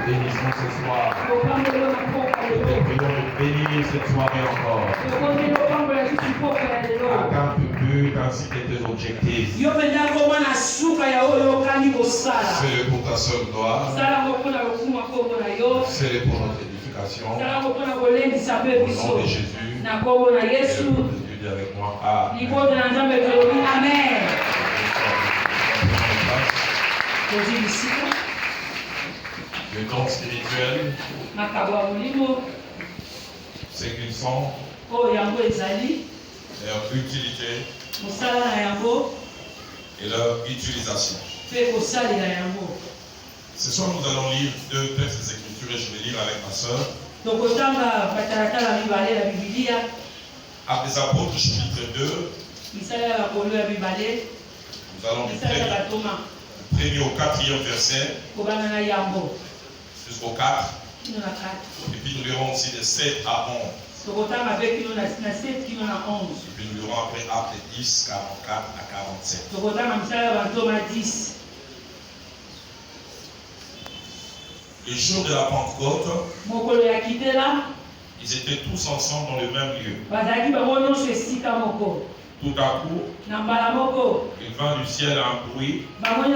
bénissons ce soir. Nous prions de bénir cette soirée encore. Accorde tout but ainsi que tes objectifs. Fais-le pour ta seule gloire. Fais-le pour notre édification. Au nom de Jésus. Et le peuple de Dieu dit avec moi. Amen. Le don spirituel, c'est qu'ils sont leur utilité et leur utilisation. Ce soir, nous allons lire deux textes des Écritures et je vais lire avec ma soeur. Actes des Apôtres, chapitre 2. Nous allons lire du 1er au 4e verset. Jusqu'au 4. Et puis nous lirons aussi de 7 à 11. Et puis nous lirons après Actes 10, 44 à 47. Le jour de la Pentecôte, ils étaient tous ensemble dans le même lieu. Tout à coup, il vint du ciel un bruit, comme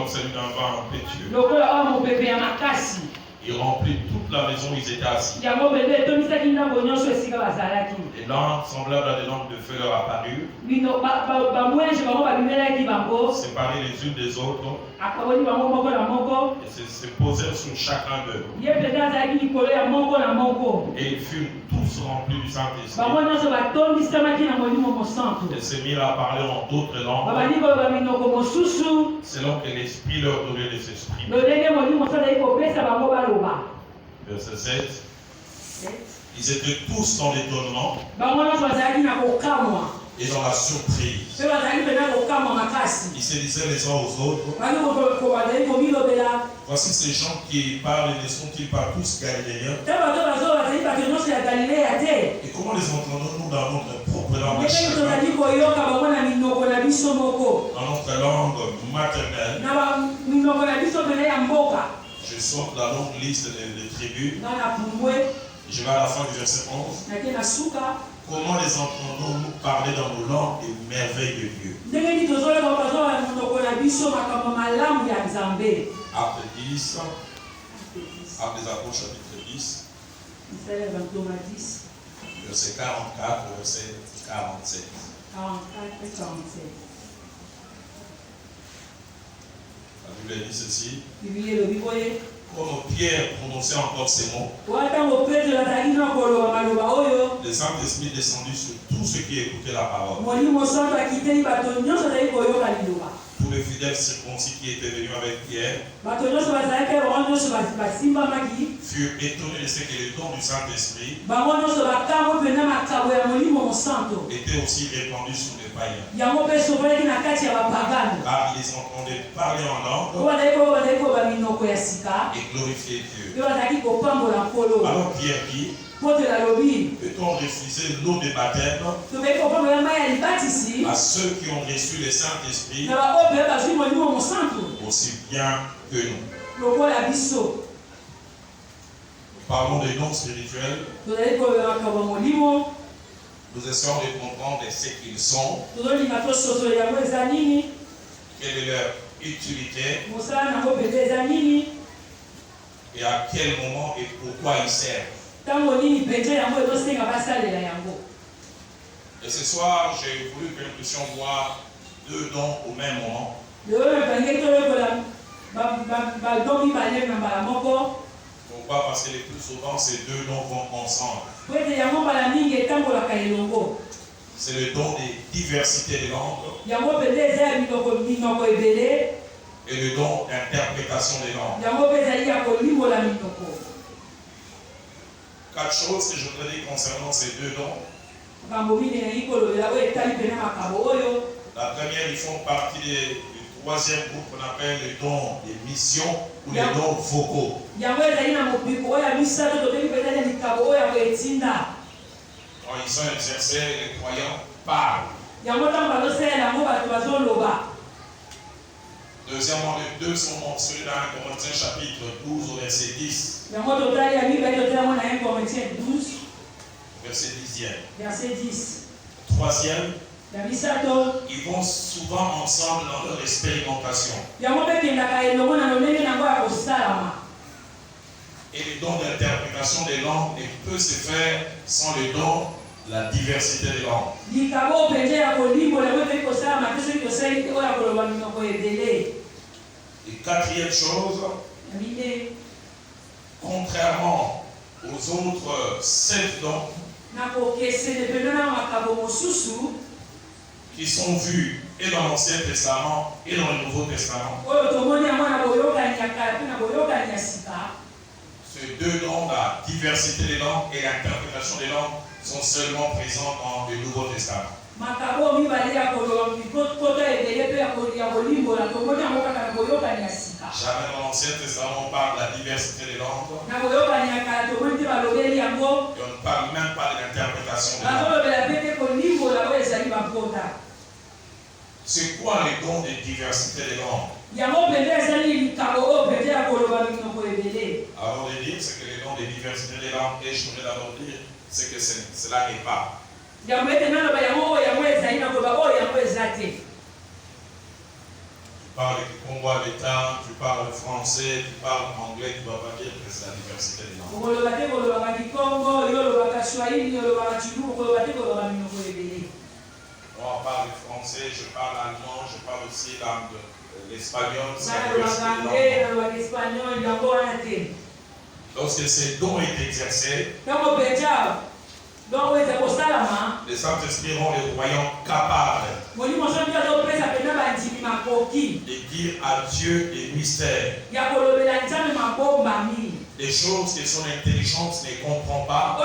celui d'un vent impétueux. Il remplit toute la maison où ils étaient assis. Et langues semblables à des langues de feu leur apparurent, séparées les unes des autres, et se posèrent sur chacun d'eux. Et ils furent tous remplis du Saint-Esprit. Et se mirent à parler en d'autres langues, selon que l'Esprit leur donnait de s'exprimer. Verset 7. Ils étaient tous dans l'étonnement et dans la surprise. Ils se disaient les uns aux autres, voici ces gens qui parlent, ne sont-ils pas tous galiléens? Et comment les entendons-nous dans notre propre langue, dans notre langue maternelle? Je saute la longue liste des tribus. Je vais à la fin du verset 11. Comment les entendons-nous parler dans nos langues des merveilles de Dieu? Acte 10. Acte des Apôtres, chapitre 10. Verset 44, verset 47. La Bible dit ceci. Comme Pierre prononçait encore ces mots, le Saint-Esprit est descendu sur tous ceux qui écoutaient la parole. Tous les fidèles circoncis qui étaient venus avec Pierre furent étonnés de ce que le don du Saint-Esprit était aussi répandu sur les païens. Car ils entendaient parler en langue et glorifier Dieu. Alors Pierre dit, peut-on refuser l'eau de baptême à ceux qui ont reçu le Saint-Esprit aussi bien que nous? Nous parlons des dons spirituels. Nous essayons de comprendre ce qu'ils sont, quelle est leur utilité et à quel moment et pourquoi ils servent. Et ce soir, j'ai voulu que nous puissions voir deux dons au même moment. Pourquoi? Parce que le plus souvent, ces deux dons vont ensemble. C'est le don de diversité de langues et le don d'interprétation des langues. 4 choses que je voudrais dire concernant ces deux dons. La première, ils font partie du troisième groupe qu'on appelle le don des missions ou les dons vocaux. Quand ils sont exercés, les croyants parlent. Deuxièmement, les deux sont mentionnés dans 1 Corinthiens chapitre 12 au verset 10. Verset 10. Troisième, ils vont souvent ensemble dans leur expérimentation. Et le don d'interprétation des langues ne peut se faire sans le don de la diversité des langues. Et quatrième chose, contrairement aux autres 7 dons qui sont vus et dans l'Ancien Testament et dans le Nouveau Testament, ces deux dons, la diversité des langues et l'interprétation des langues, sont seulement présents dans le Nouveau Testament. Jamais dans l'Ancien Testament on parle de la diversité des langues. Et on ne parle même pas de l'interprétation des langues. C'est quoi les dons de diversité des langues? Avant de dire ce que les dons de diversité des langues, et je voudrais d'abord dire ce que cela n'est pas. Tu parles du Congo à l'État, tu parles français, tu parles anglais, tu ne vas pas dire que c'est la diversité des langues. Moi, on parle français, je parle allemand, je parle aussi l'espagnol, c'est la diversité des langues. Lorsque ces dons est exercés, les Saint-Esprit rend les croyants capables de dire à Dieu des mystères. Des choses que son intelligence ne comprend pas.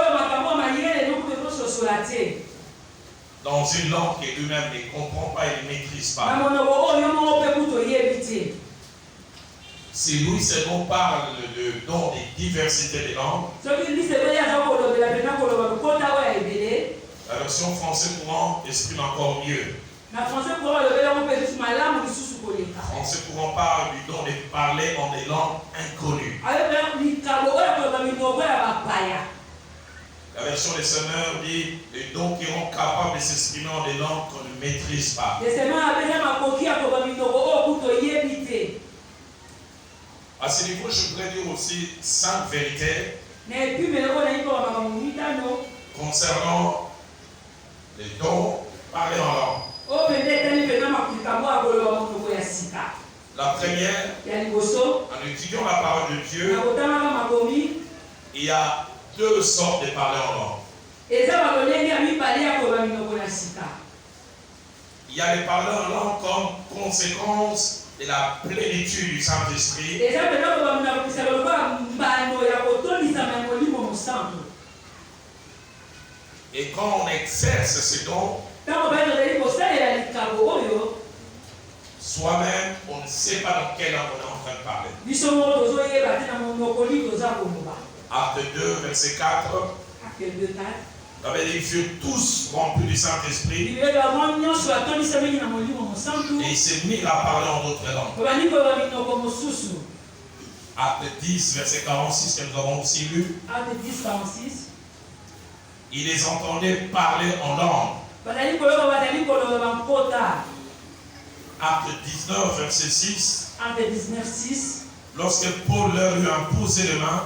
Dans une langue que lui-même ne comprend pas et ne maîtrise pas. Si Louis II parle de don de diversité des langues, la version français courant exprime encore mieux. Français courant parle du don de parler en des langues inconnues. La version des semeurs dit les dons qui sont capables de s'exprimer en des langues qu'on ne maîtrise pas. À ce niveau, je voudrais dire aussi 5 vérités concernant les dons parlés en langue. La première, en étudiant la parole de Dieu, il y a 2 sortes de parler en langue. Il y a les parleurs en langue comme conséquence de la plénitude du Saint-Esprit. Et quand on exerce ces dons, soi-même, on ne sait pas dans quelle langue on est en train de parler. Acte 2, verset 4. Ils furent tous remplis du Saint-Esprit. Et ils se mirent à parler en d'autres langues. Acte 10, verset 46, que nous avons aussi lu. Acte 10, 46. Ils les entendaient parler en langue. Acte 19, verset 6. Acte 19, 6. Lorsque Paul leur eut imposé les mains,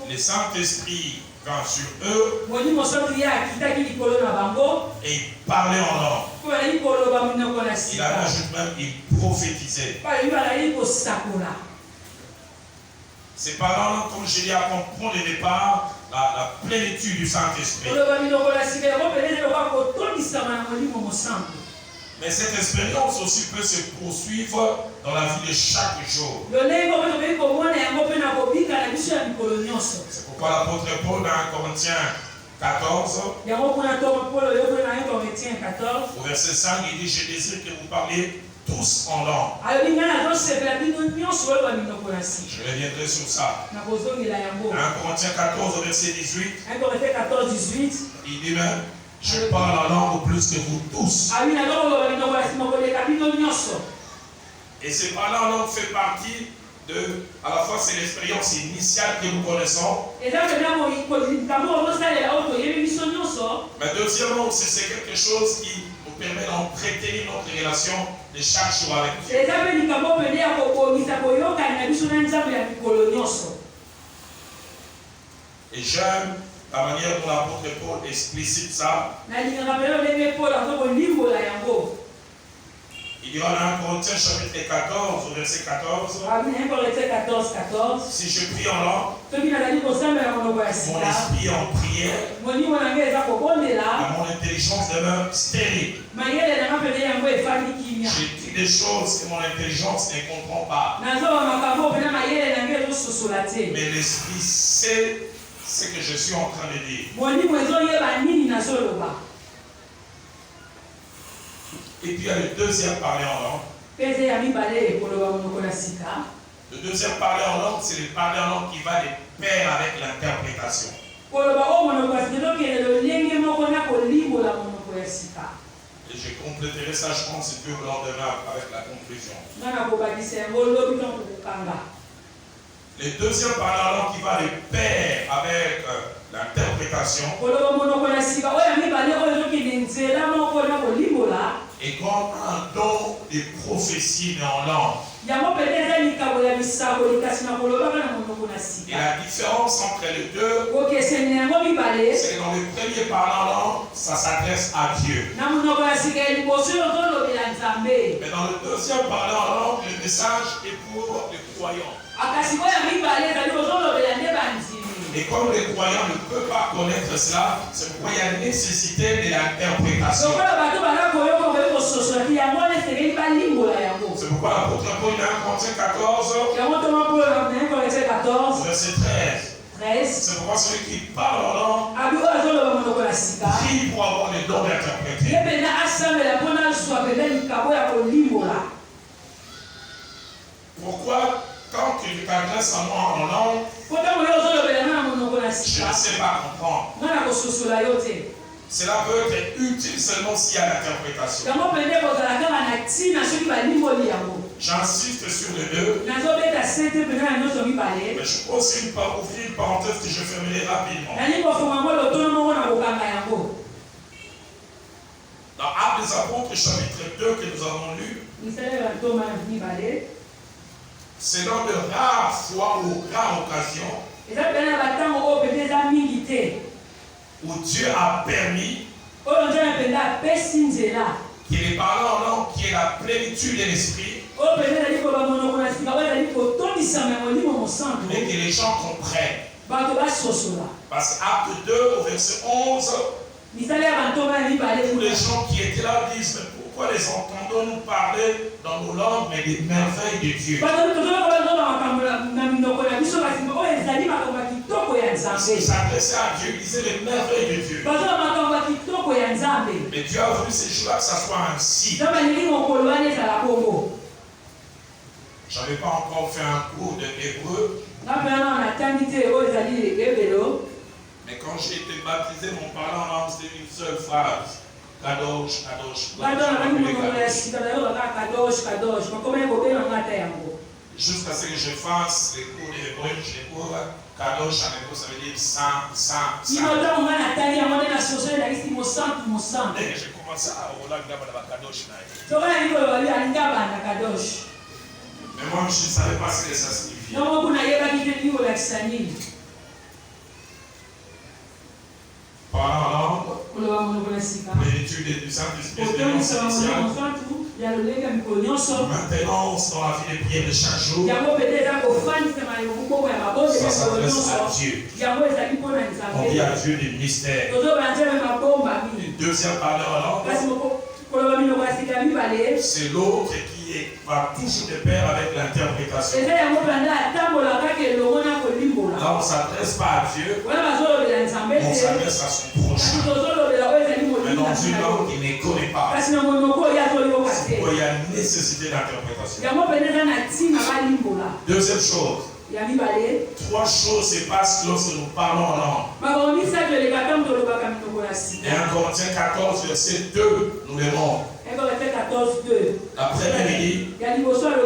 le Saint-Esprit vint sur eux et il parlait en langue. Il ajoute même, il prophétisait. C'est par là, comme je l'ai à comprendre au départ, la plénitude du Saint-Esprit. Mais cette expérience aussi peut se poursuivre dans la vie de chaque jour. C'est pourquoi l'apôtre Paul dans 1 Corinthiens 14, au verset 5, il dit: je désire que vous parliez tous en langue. Je reviendrai sur ça. 1 Corinthiens 14, au verset 18, il dit même: Je parle en langue plus que vous tous. Et ce parler en langue fait partie de, à la fois c'est l'expérience initiale que nous connaissons. Mais deuxièmement aussi c'est quelque chose qui nous permet d'entretenir notre relation de chaque jour avec Dieu. Et j'aime la manière dont l'apôtre Paul explicite ça. Il y en a un Corinthiens chapitre 14, au verset 14. Si je prie en langue, mon esprit en prière, mon intelligence demeure stérile. J'écris des choses que mon intelligence ne comprend pas. Mais l'esprit sait ce que je suis en train de dire. Et puis il y a le deuxième parler en langue. Le deuxième parler en langue, c'est le parler en langue qui va de pair avec l'interprétation. Et je compléterai ça, je pense, Dieu le lendemain avec la conclusion. Le deuxième parler en langue qui va de pair avec l'interprétation. Et comme un don de prophétie mais en langue. Et la différence entre les deux, c'est que dans le premier parler en langue, ça s'adresse à Dieu. Mais dans le deuxième parler en langue, le message est pour les croyants. Et comme les croyants ne peuvent pas connaître cela, c'est pourquoi il y a une nécessité de l'interprétation. C'est pourquoi l'apôtre Paul dans Corinthiens 14, verset 13. C'est pourquoi celui qui parle en langue prie pour avoir le don d'interpréter. Pourquoi quand tu t'adresses à moi en langue, je ne sais pas comprendre. Cela peut être utile seulement s'il y a l'interprétation. J'insiste sur les deux. Mais je peux aussi ouvrir une parenthèse que je fermerai rapidement. Dans Actes des Apôtres, chapitre 2 que nous avons lu, c'est dans de rares fois ou rares occasions où Dieu a permis qu'il ait parlé en langue qui est la plénitude de l'esprit et que les gens comprennent. Parce qu'Acte 2 au verset 11, tous les gens qui étaient là disent mais pourquoi les entendons-nous parler dans nos langues mais des merveilles de Dieu? Il s'adressait à Dieu, il disait les merveilles de Dieu. Mais Dieu a voulu ces jours-là que ça soit ainsi. J'avais pas encore fait un cours de hébreu. Mais quand j'ai été baptisé, mon parler en langue c'était une seule phrase. Kadosh, Kadosh. Jusqu'à ce que je fasse les cours d'hébreu, je découvre Kadosh en hébreu, ça veut dire saint, saint, saint. Dès que j'ai commencé à rouler, Kadosh. Mais moi, je ne savais pas ce que ça signifiait. Parlant en langue, l'étude du Saint-Esprit, maintenant, dans la vie de prière de chaque jour, ça s'adresse à Dieu. On dit à Dieu des mystères. Le deuxième parler en langue, c'est l'autre qui va toujours de pair avec l'interprétation. Là, on ne s'adresse pas à Dieu, on s'adresse à son prochain. Mais dans une langue qu'il ne connaît pas. C'est pourquoi il y a une nécessité d'interprétation. Deuxième chose, Trois choses se passent lorsque nous parlons en langue. Et 1 Corinthiens 14, verset 2, nous verrons. L'après-midi,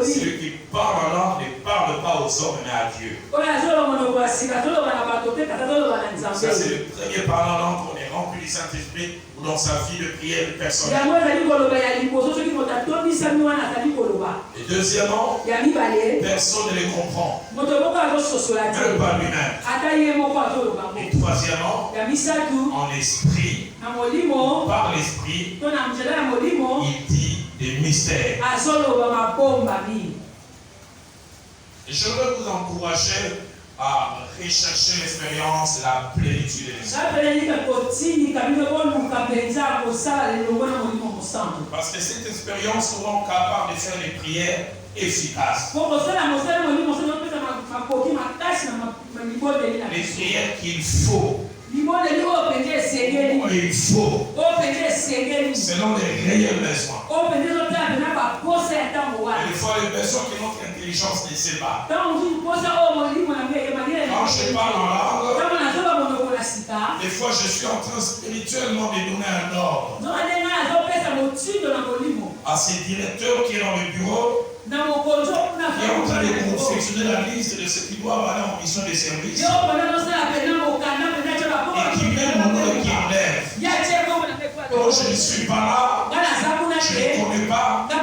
celui qui parle en langue ne parle pas aux hommes mais à Dieu. Ça, c'est le premier parlant en langue qu'on est rempli du Saint-Esprit ou dans sa vie de prière personnelle. Et deuxièmement, personne ne les comprend. Même pas lui-même. Et troisièmement, en esprit, par l'esprit, il dit des mystères. Et je veux vous encourager à rechercher l'expérience de la plénitude de l'esprit. Parce que cette expérience nous rend capable de faire des prières efficaces. Les prières qu'il faut. Il faut, selon les réels besoins. Et des fois, les besoins que notre intelligence ne sait pas. Quand je parle en langue, des fois, je suis en train spirituellement de donner un ordre à ces directeurs qui est dans le bureau, qui est en train de confectionner la liste de ceux qui doivent aller en mission de service. Et qui met mon nom et qui enlève. Quand je ne suis pas là, je ne connais pas, mais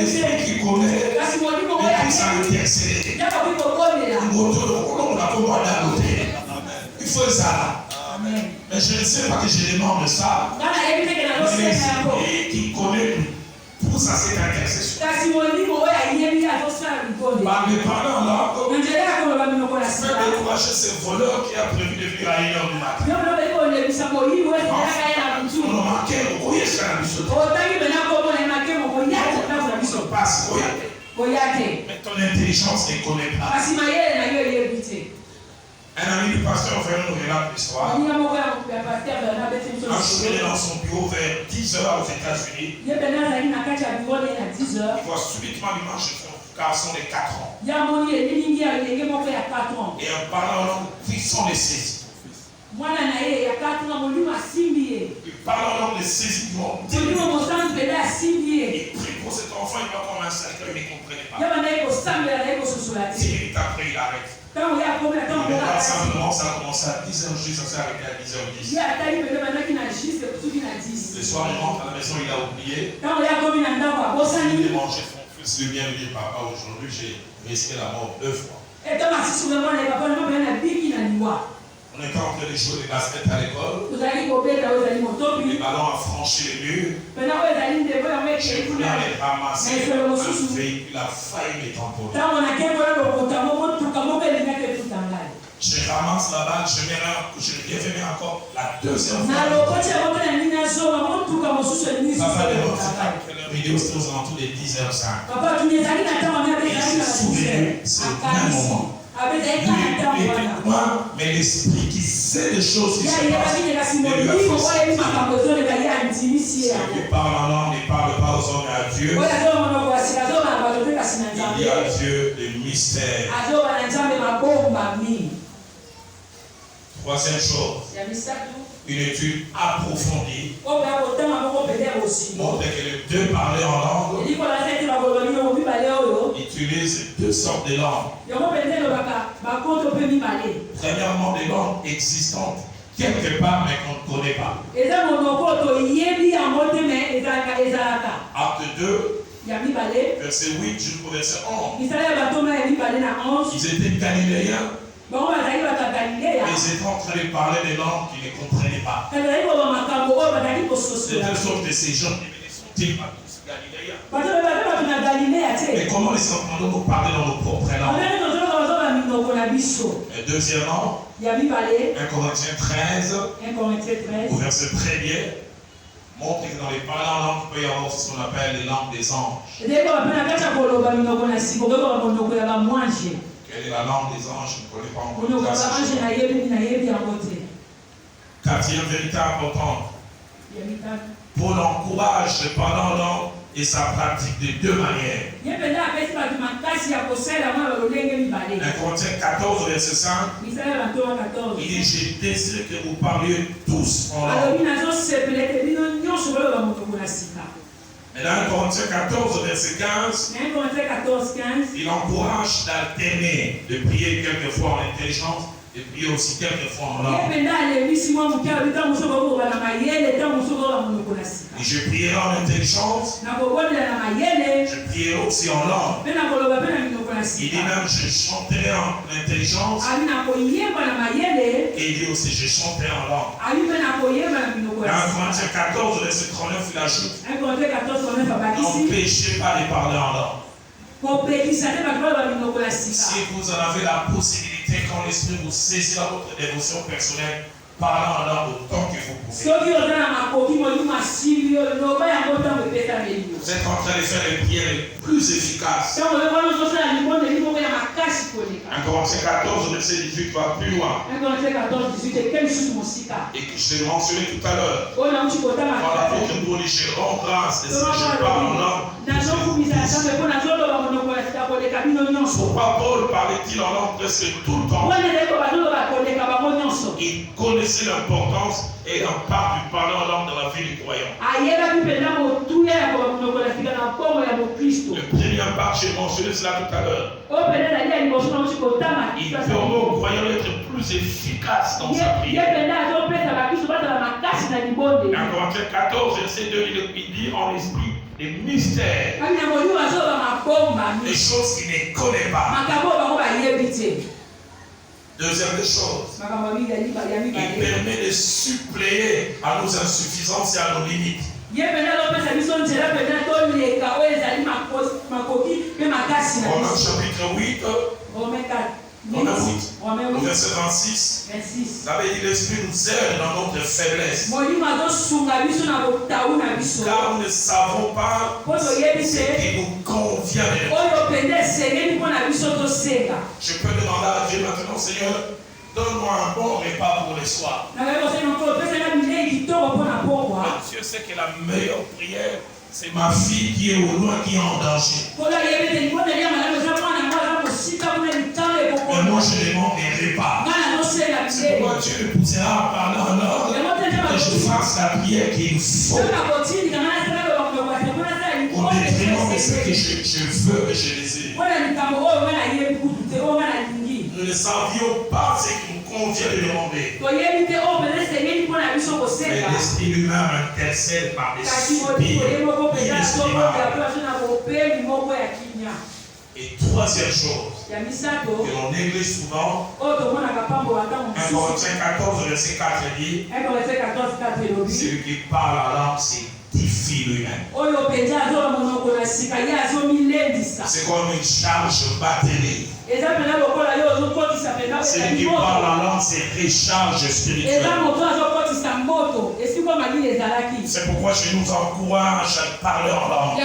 l'esprit qui connaît, et puis ça m'intercède. Il faut ça. Mais je ne sais pas que je demande ça. Mais l'esprit qui connaît pousse à cette intercession. Par le parler en langue, fait décourager ce voleur qui a prévu de venir à 1h du matin. On a manqué, on connaît ça la mission. On passe, mais ton intelligence ne connaît pas. Un ami du pasteur Vernon nous relate l'histoire. Un jour, il est dans son bureau vers 10h aux États-Unis. Il voit subitement l'image de son garçon de 4 ans. Et un parlant en langue puissant de saisie. Il parle en langue de saisie du monde. Il prie pour cet enfant, il va comme un cercle, il ne comprenait pas. Si il est après, il arrête. Simplement, ça a commencé à 10h juste, ça s'est arrêté à 10h10. Le soir, il rentre à la maison, il a oublié. Il demande, j'ai son fils, le bien, lui dit, papa, aujourd'hui, j'ai risqué la mort 2 fois. On était en train de jouer des baskets à l'école. Les ballons ont franchi les murs. J'ai voulu aller ramasser un véhicule, a failli me tamponner. Je ramasse la balle, je l'ai fait encore la deuxième fois. Papa démontre que la vidéo c'est aux alentours de 10h05. Et il s'est souvenu, c'est un moment. Il était loin, mais l'esprit qui sait des choses qui se passent, ne lui a fait celui qui parle en langue ne parle pas aux hommes et à Dieu. Il y a Dieu des mystères. Troisième chose, une étude approfondie montre que les deux parlers en langue utilisent 2 sortes de langues. Premièrement, des langues existantes quelque part mais qu'on ne connaît pas. Acte 2, verset 8 jusqu'au verset 11. Ils étaient galiléens. Ils étaient en train de parler des langues qu'ils ne comprenaient pas. De telle sorte que ces gens ne sont-ils pas tous galiléens? Mais comment les entendons-nous parler dans nos propres langues? Et deuxièmement, 1 Corinthiens 13, au verset 1er, montre que dans les parlants en langue, il peut y avoir ce qu'on appelle les langues des anges. Quelle est la langue des anges? Je ne connais pas encore. Quatrième vérité importante. Paul encourage le parlant en langue et sa pratique de 2 manières. 1 Corinthiens 14, verset 5. Il dit, je désire que vous parliez tous en langue. Et dans 1 Corinthiens 14, verset 15, il encourage d'alterner, de prier quelquefois en intelligence, et prier aussi quelquefois en langue. Et je prierai en intelligence, je prierai aussi en langue. Il dit même, je chanterai en intelligence, et il dit aussi, je chanterai en langue. Dans 1 Corinthiens 14, verset 39, il ajoute, n'empêchez pas de parler en langue. Si vous en avez la possibilité, quand l'Esprit vous saisira votre dévotion personnelle, parlez en langue autant que vous pouvez. Vous êtes en train de faire les prières les plus efficaces. 1 Corinthiens 14, verset 18 va plus loin. Et que je l'ai mentionné tout à l'heure. Quand l'apôtre Paul dit, je rends grâce et si je parle en langue. Pourquoi Paul parlait-il en langue presque tout le temps? Il connaissait l'importance et la part du parler en langue dans la vie du croyant. Le premier part, j'ai mentionné cela tout à l'heure. Il permet aux croyants d'être plus efficaces dans sa prière. En Corinthiens 14, verset 2, il dit en esprit des mystères, des choses qu'il ne connaît pas. Deuxième des choses, il permet de suppléer à nos insuffisances et à nos limites. Romains chapitre 8, au verset 26, la Bible dit l'Esprit nous aide dans notre faiblesse. Car nous ne savons pas ce qui nous convient. Je peux demander à Dieu maintenant, Seigneur, donne-moi un bon repas pour le soir. Dieu sait que la meilleure prière, c'est ma fille qui est au loin, qui est en danger. Et moi, je demande des repas. C'est pourquoi Dieu me poussera à parler en langue et je fasse la prière qu'il faut. Au détriment de ce que je veux et je désire. Nous ne savions pas ce qui nous convient de demander. Mais l'Esprit lui-même intercède par des soupirs inestimables. Et troisième chose que l'on néglige souvent, 1 Corinthiens 14, verset 4 dit, celui qui parle la langue s'édifie lui-même. C'est comme une charge batterie. Celui qui parle la langue, c'est recharge spirituelle. C'est pourquoi je nous encourage à parler en langue.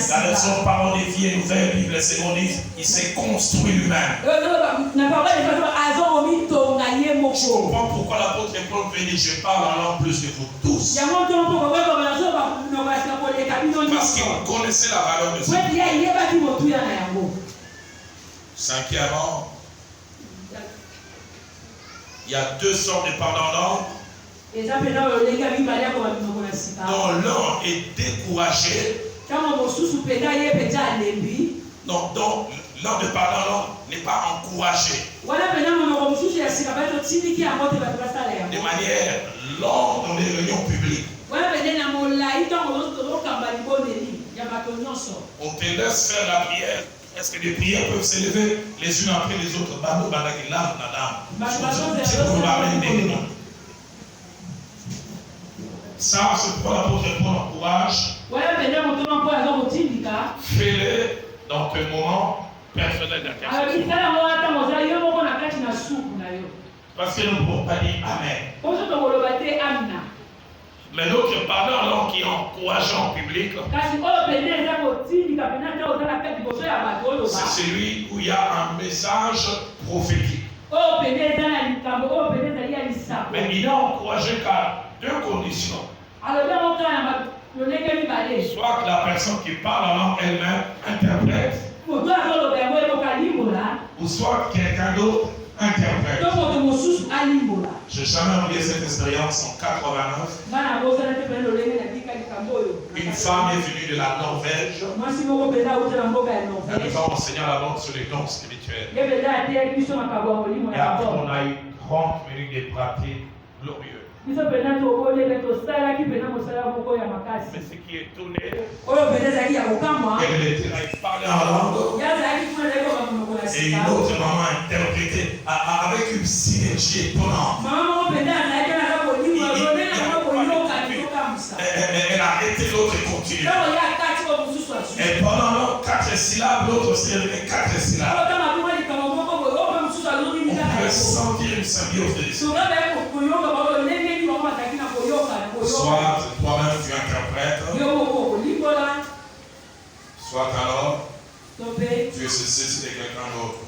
La version parole des vieilles nouvelles, Bible secondaire, il s'est construit lui-même. Je comprends pourquoi l'apôtre Paul veut dire je parle en langue plus que vous tous. Parce qu'il connaissait la valeur de ce. Cinquièmement, il y a deux sortes de parler en langue. Dont l'un est découragé. Non, donc l'un de parler en langue n'est pas encouragé. De manière longue dans les réunions publiques. On te laisse faire la prière. Est-ce que les prières peuvent s'élever les unes après les autres? Ça, c'est pour l'apôtre Paul encourage. Fais-le dans tes moments personnels d'intercession. Parce que nous ne pouvons pas dire Amen. Mais l'autre parlant en langue qui est encouragé en public, c'est celui où il y a un message prophétique. Mais il est encouragé qu'à deux conditions. Soit que la personne qui parle en langue elle-même interprète, ou soit quelqu'un d'autre interprète. Je n'ai jamais oublié cette expérience en 89. Une femme est venue de la Norvège. Elle nous a enseigné là-bas sur les dons spirituels. Et après, on a eu 30 minutes de pratique glorieuses. Mais ce qui est tourné, elle était là, il parlait en langue. Et une autre maman interprétait avec une synergie étonnante. Elle a arrêté l'autre et continué. Et pendant 4 syllabes, l'autre s'est révélé 4 syllabes. On peut sentir une symbiose de l'esprit. Soit toi-même tu interprètes, soit alors tu es ceci de quelqu'un d'autre.